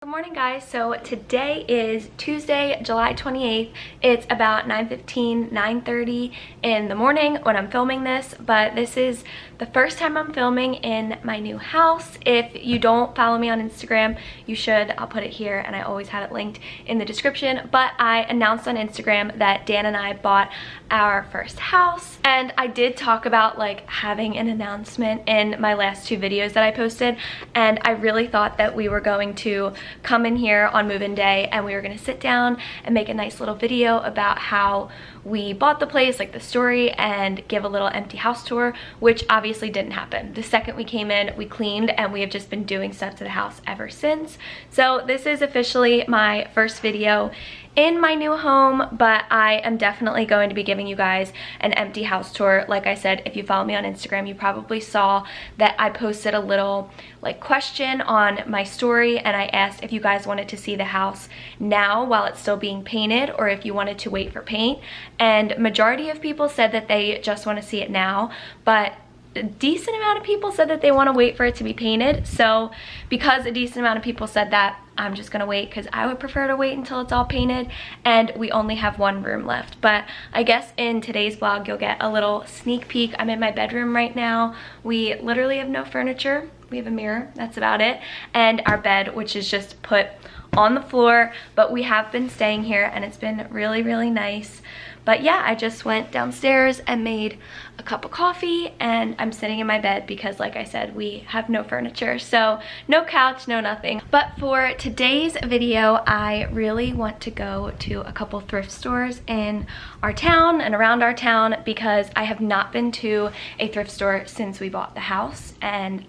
Good morning, guys. So today is Tuesday, July 28th. It's about 9:15, 9:30 in the morning when I'm filming this, but this is the first time I'm filming in my new house. If you don't follow me on Instagram, you should. I'll put it here, and I always have it linked in the description. But I announced on Instagram that Dan and I bought our first house, and I did talk about like having an announcement in my last two videos that I posted, and I really thought that we were going to come in here on move-in day and we were going to sit down and make a nice little video about how we bought the place, like the story, and give a little empty house tour, which obviously didn't happen. The second we came in, we cleaned, and we have just been doing stuff to the house ever since. So this is officially my first video in my new home, but I am definitely going to be giving you guys an empty house tour. Like I said, if you follow me on Instagram, you probably saw that I posted a little like question on my story, and I asked if you guys wanted to see the house now while it's still being painted, or if you wanted to wait for paint. And majority of people said that they just want to see it now, but a decent amount of people said that they want to wait for it to be painted. So because a decent amount of people said that, I'm just gonna wait because I would prefer to wait until it's all painted, and we only have one room left. But I guess in today's vlog you'll get a little sneak peek. I'm in my bedroom right now. We literally have no furniture. We have a mirror, that's about it, and our bed, which is just put on the floor. But we have been staying here and it's been really nice. But yeah, I just went downstairs and made a cup of coffee, and I'm sitting in my bed because, like I said, we have no furniture, so no couch, no nothing. But for today's video, I really want to go to a couple thrift stores in our town and around our town because I have not been to a thrift store since we bought the house. And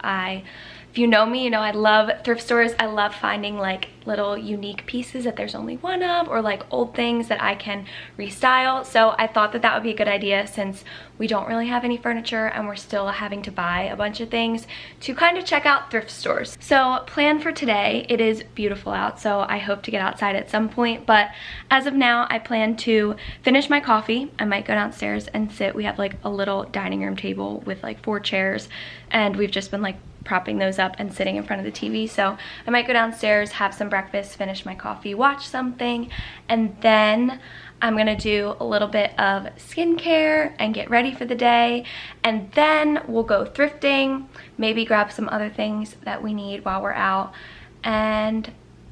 if you know me, you know I love thrift stores. I love finding like little unique pieces that there's only one of, or like old things that I can restyle. So I thought that that would be a good idea, since we don't really have any furniture and we're still having to buy a bunch of things, to kind of check out thrift stores. So plan for today, it is beautiful out, so I hope to get outside at some point. But as of now, I plan to finish my coffee. I might go downstairs and sit. We have like a little dining room table with like 4 chairs, and we've just been like propping those up and sitting in front of the TV. So I might go downstairs, have some breakfast, finish my coffee, watch something, and then I'm gonna do a little bit of skincare and get ready for the day. And then we'll go thrifting, maybe grab some other things that we need while we're out. And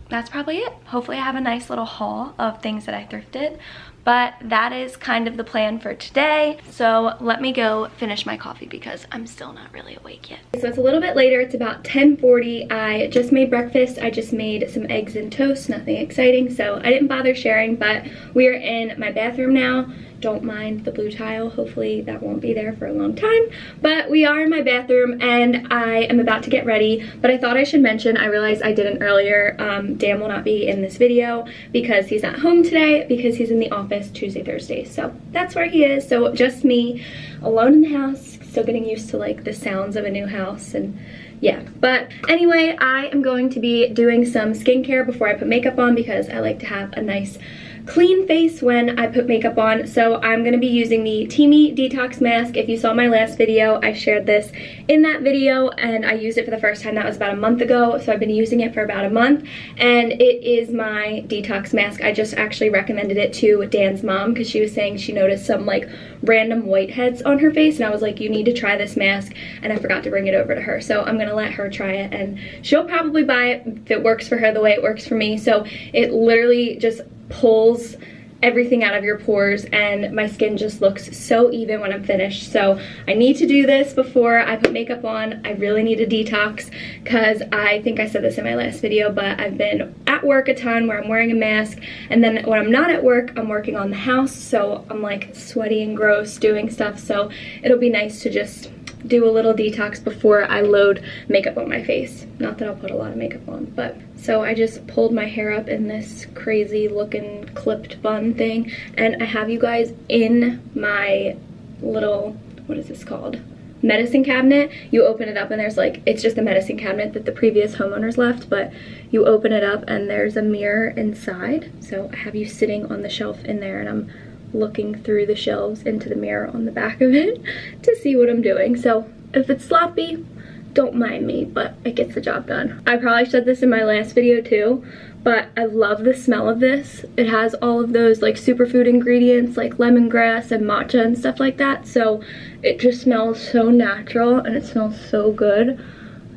that's probably it. Hopefully I have a nice little haul of things that I thrifted. But that is kind of the plan for today. So let me go finish my coffee because I'm still not really awake yet. So it's a little bit later, it's about 10:40. I just made breakfast. I just made some eggs and toast, nothing exciting, so I didn't bother sharing. But we are in my bathroom now. Don't mind the blue tile, hopefully that won't be there for a long time. But we are in my bathroom and I am about to get ready. But I thought I should mention, I realized I didn't earlier, Dan will not be in this video because he's not home today, because he's in the office Tuesday, Thursday. So that's where he is. So just me alone in the house, still getting used to like the sounds of a new house, and yeah. But anyway, I am going to be doing some skincare before I put makeup on because I like to have a nice clean face when I put makeup on. So I'm going to be using the TEAMI detox mask. If you saw my last video, I shared this in that video, and I used it for the first time. That was about a month ago, so I've been using it for about a month, and it is my detox mask. I just actually recommended it to Dan's mom because she was saying she noticed some like random whiteheads on her face, and I was like, you need to try this mask, and I forgot to bring it over to her. So I'm going to let her try it, and she'll probably buy it if it works for her the way it works for me. So it literally just pulls everything out of your pores, and my skin just looks so even when I'm finished. So I need to do this before I put makeup on. I really need a detox because I think I said this in my last video, but I've been at work a ton where I'm wearing a mask, and then when I'm not at work, I'm working on the house, so I'm like sweaty and gross doing stuff. So it'll be nice to just do a little detox before I load makeup on my face. Not that I'll put a lot of makeup on, but so I just pulled my hair up in this crazy looking clipped bun thing, and I have you guys in my little, what is this called? Medicine cabinet. You open it up and there's like, it's just a medicine cabinet that the previous homeowners left, but you open it up and there's a mirror inside. So I have you sitting on the shelf in there, and I'm looking through the shelves into the mirror on the back of it to see what I'm doing. So if it's sloppy, don't mind me, but it gets the job done. I probably said this in my last video too, but I love the smell of this. It has all of those like superfood ingredients like lemongrass and matcha and stuff like that, so it just smells so natural and it smells so good,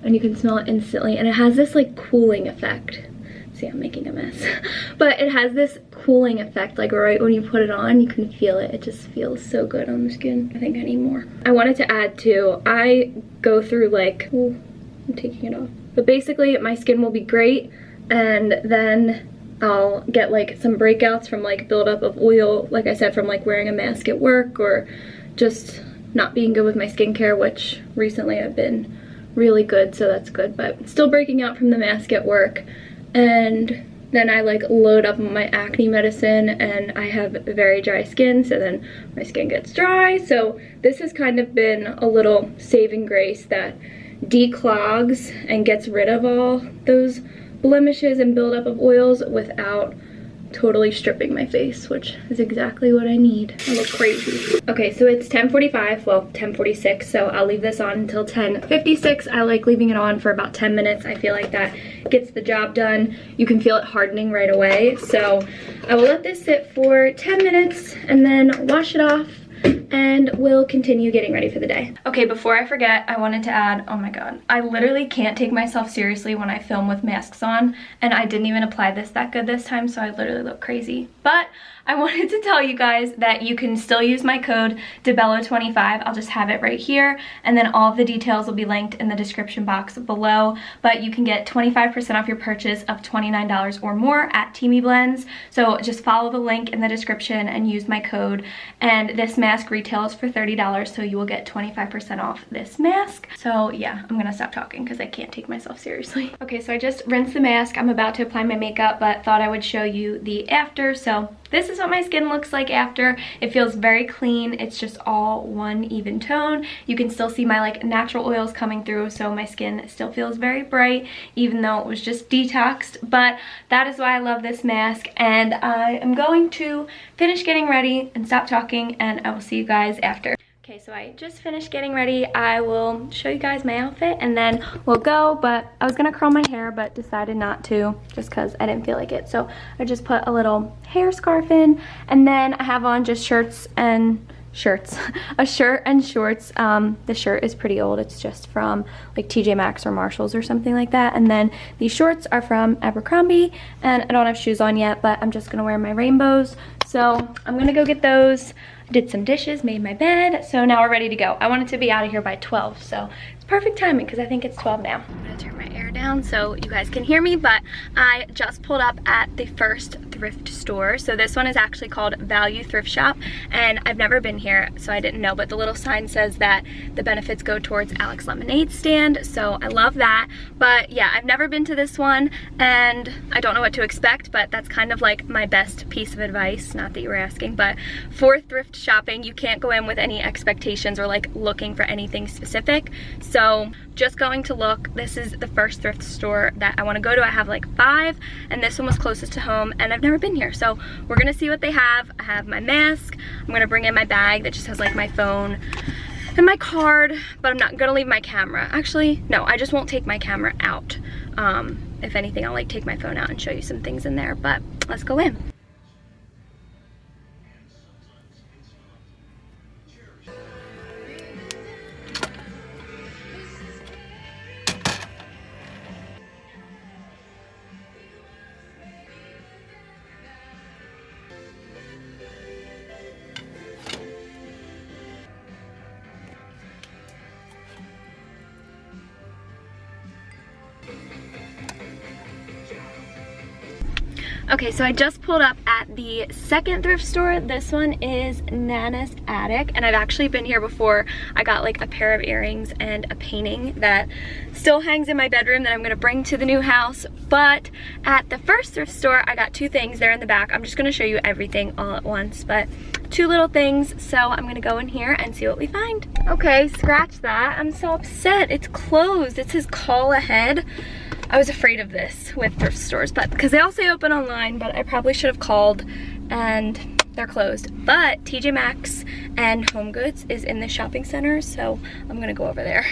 and you can smell it instantly, and it has this like cooling effect. See, I'm making a mess. But it has this cooling effect, like right when you put it on, you can feel it. It just feels so good on the skin. I think I need more. I wanted to add too, I go through like, oh, I'm taking it off. But basically my skin will be great, and then I'll get like some breakouts from like buildup of oil, like I said, from like wearing a mask at work or just not being good with my skincare, which recently I've been really good, so that's good, but still breaking out from the mask at work. And then I like load up on my acne medicine, and I have very dry skin, so then my skin gets dry. So this has kind of been a little saving grace that declogs and gets rid of all those blemishes and buildup of oils without totally stripping my face, which is exactly what I need. I look crazy. Okay, so it's 10:45, well 10:46, so I'll leave this on until 10:56. I like leaving it on for about 10 minutes. I feel like that gets the job done. You can feel it hardening right away, so I will let this sit for 10 minutes and then wash it off, and we'll continue getting ready for the day. Okay, before I forget, I wanted to add, oh my god, I literally can't take myself seriously when I film with masks on, and I didn't even apply this that good this time, so I literally look crazy. But I wanted to tell you guys that you can still use my code DeBello25. I'll just have it right here, and then all of the details will be linked in the description box below. But you can get 25% off your purchase of $29 or more at TEAMI Blends. So just follow the link in the description and use my code. And this mask retails for $30, so you will get 25% off this mask. So yeah, I'm gonna stop talking because I can't take myself seriously. Okay, so I just rinsed the mask. I'm about to apply my makeup, but thought I would show you the after. So this is what my skin looks like after. It feels very clean. It's just all one even tone. You can still see my like natural oils coming through, so my skin still feels very bright even though it was just detoxed. But that is why I love this mask, and I am going to finish getting ready and stop talking, and I will see you guys after. Okay, so I just finished getting ready. I will show you guys my outfit and then we'll go, but I was gonna curl my hair but decided not to just because I didn't feel like it. So I just put a little hair scarf in, and then I have on just shirts and shorts. A shirt and shorts. The shirt is pretty old. It's just from like TJ Maxx or Marshalls or something like that. And then these shorts are from Abercrombie, and I don't have shoes on yet, but I'm just gonna wear my rainbows. So I'm gonna go get those. Did some dishes, made my bed, so now we're ready to go. I wanted to be out of here by 12, so it's perfect timing because I think it's 12 now. I'm gonna turn my air down so you guys can hear me, but I just pulled up at the first thrift store. So this one is actually called Value Thrift Shop, and I've never been here, so I didn't know, but the little sign says that the benefits go towards Alex Lemonade stand, so I love that. But yeah, I've never been to this one, and I don't know what to expect, but that's kind of like my best piece of advice, not that you were asking, but for thrift shopping, you can't go in with any expectations or like looking for anything specific. So just going to look. This is the first thrift store that I want to go to. I have like 5, and this one was closest to home, and I've never been here, so we're gonna see what they have. I have my mask. I'm gonna bring in my bag that just has like my phone and my card, but I'm not gonna leave my camera. Actually, no, I just won't take my camera out. If anything, I'll like take my phone out and show you some things in there, but let's go in. Okay, so I just pulled up at the second thrift store. This one is Nana's Attic, and I've actually been here before. I got like a pair of earrings and a painting that still hangs in my bedroom that I'm gonna bring to the new house. But at the first thrift store, I got 2 things there in the back. I'm just gonna show you everything all at once, but 2 little things. So I'm gonna go in here and see what we find. Okay, scratch that. I'm so upset. It's closed. It says call ahead. I was afraid of this with thrift stores, but because they all say open online, but I probably should have called and they're closed. But TJ Maxx and Home Goods is in the shopping center, so I'm gonna go over there.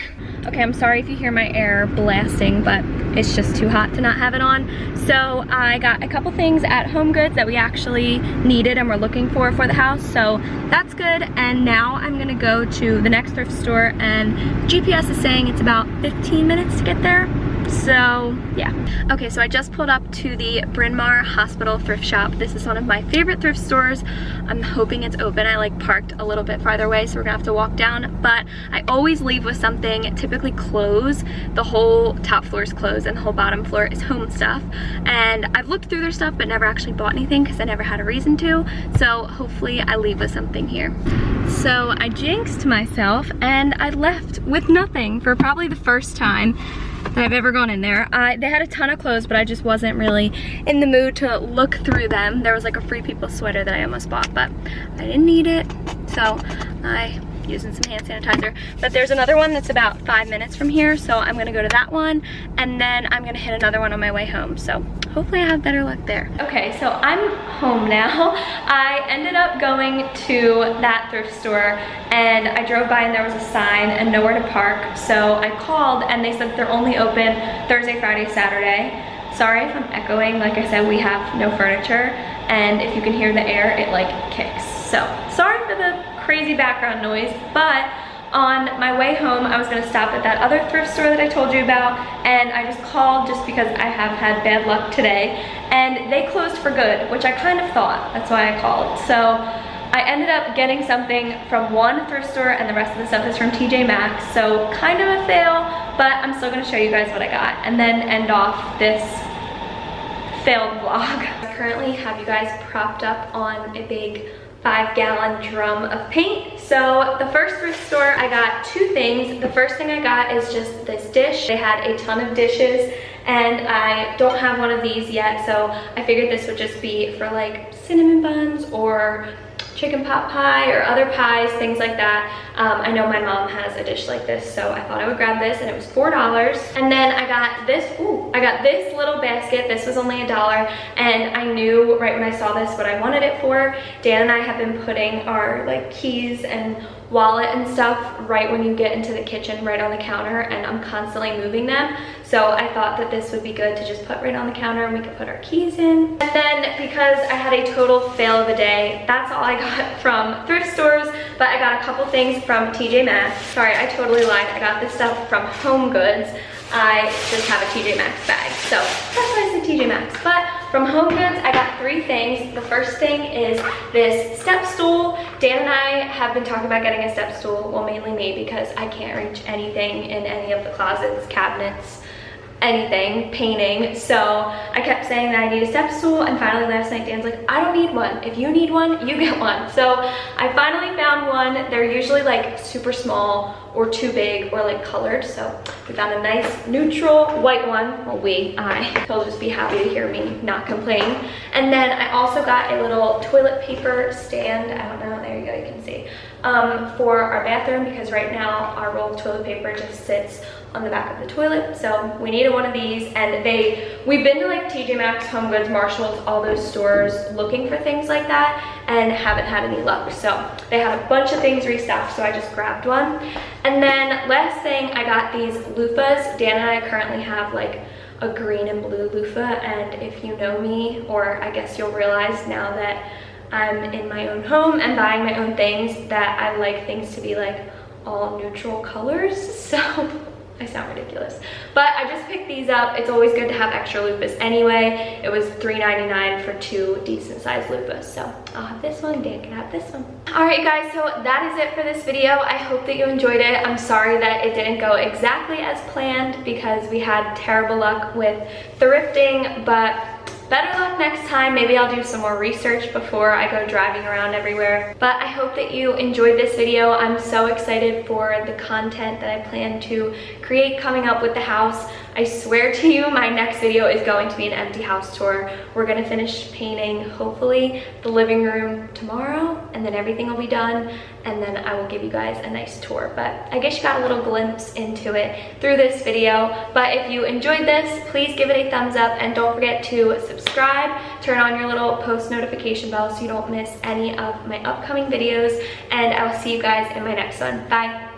Okay, I'm sorry if you hear my air blasting, but it's just too hot to not have it on. So I got a couple things at Home Goods that we actually needed and we're looking for the house, so that's good. And now I'm gonna go to the next thrift store, and GPS is saying it's about 15 minutes to get there. So yeah. Okay, so I just pulled up to the Bryn Mawr Hospital thrift shop. This is one of my favorite thrift stores. I'm hoping it's open. I like parked a little bit farther away, so we're gonna have to walk down, but I always leave with something, typically clothes. The whole top floor is clothes and the whole bottom floor is home stuff. And I've looked through their stuff but never actually bought anything because I never had a reason to. So hopefully I leave with something here. So I jinxed myself and I left with nothing for probably the first time that I've ever gone in there. They had a ton of clothes, but I just wasn't really in the mood to look through them. There was like a Free People sweater that I almost bought, but I didn't need it, so I using some hand sanitizer. But there's another one that's about 5 minutes from here, so I'm gonna go to that one, and then I'm gonna hit another one on my way home. So hopefully I have better luck there. Okay, so I'm home now. I ended up going to that thrift store, and I drove by and there was a sign and nowhere to park. So I called and they said they're only open Thursday, Friday, Saturday. Sorry if I'm echoing. Like I said, we have no furniture, and if you can hear the air, it like kicks. So sorry for the crazy background noise, but on my way home, I was gonna stop at that other thrift store that I told you about, and I just called just because I have had bad luck today, and they closed for good, which I kind of thought. That's why I called. So I ended up getting something from one thrift store, and the rest of the stuff is from TJ Maxx, so kind of a fail, but I'm still gonna show you guys what I got, and then end off this failed vlog. I currently have you guys propped up on a big 5-gallon drum of paint. So the first thrift store, I got two things. The first thing I got is just this dish. They had a ton of dishes, and I don't have one of these yet, so I figured this would just be for like cinnamon buns or chicken pot pie or other pies, things like that. I know my mom has a dish like this, so I thought I would grab this, and it was $4. And then I got this, I got this little basket. This was only $1, and I knew right when I saw this what I wanted it for. Dan and I have been putting our like keys and wallet and stuff right when you get into the kitchen, right on the counter, and I'm constantly moving them. So I thought that this would be good to just put right on the counter, and we could put our keys in. And then because I had a total fail of a day, that's all I got from thrift stores, but I got a couple things from TJ Maxx. Sorry, I totally lied. I got this stuff from Home Goods. I just have a TJ Maxx bag, so that's why I said TJ Maxx. But from Home Goods, I got 3 things. The first thing is this step stool. Dan and I have been talking about getting a step stool, well, mainly me, because I can't reach anything in any of the closets, cabinets, anything, painting. So I kept saying that I need a step stool, and finally last night Dan's like, I don't need one. If you need one, you get one. So I finally found one. They're usually like super small or too big or like colored. So we found a nice neutral white one. Well, he'll just be happy to hear me not complain. And then I also got a little toilet paper stand. I don't know, there you go, you can see. For our bathroom, because right now our roll of toilet paper just sits on the back of the toilet, so we needed one of these. And we've been to like TJ Maxx, Home Goods, Marshalls, all those stores looking for things like that, and haven't had any luck. So they had a bunch of things restocked, so I just grabbed one. And then last thing, I got these loofahs. Dan and I currently have like a green and blue loofah, and if you know me, or I guess you'll realize now that I'm in my own home and buying my own things, that I like things to be like all neutral colors. So I sound ridiculous, but I just picked these up. It's always good to have extra loofahs anyway. It was $3.99 for 2 decent sized loofahs, so I'll have this one, Dan can have this one. All right, guys, so that is it for this video. I hope that you enjoyed it. I'm sorry that it didn't go exactly as planned because we had terrible luck with thrifting, but better luck next time. Maybe I'll do some more research before I go driving around everywhere. But I hope that you enjoyed this video. I'm so excited for the content that I plan to create coming up with the house. I swear to you, my next video is going to be an empty house tour. We're gonna finish painting, hopefully, the living room tomorrow, and then everything will be done, and then I will give you guys a nice tour. But I guess you got a little glimpse into it through this video. But if you enjoyed this, please give it a thumbs up, and don't forget to subscribe, turn on your little post notification bell so you don't miss any of my upcoming videos, and I will see you guys in my next one. Bye.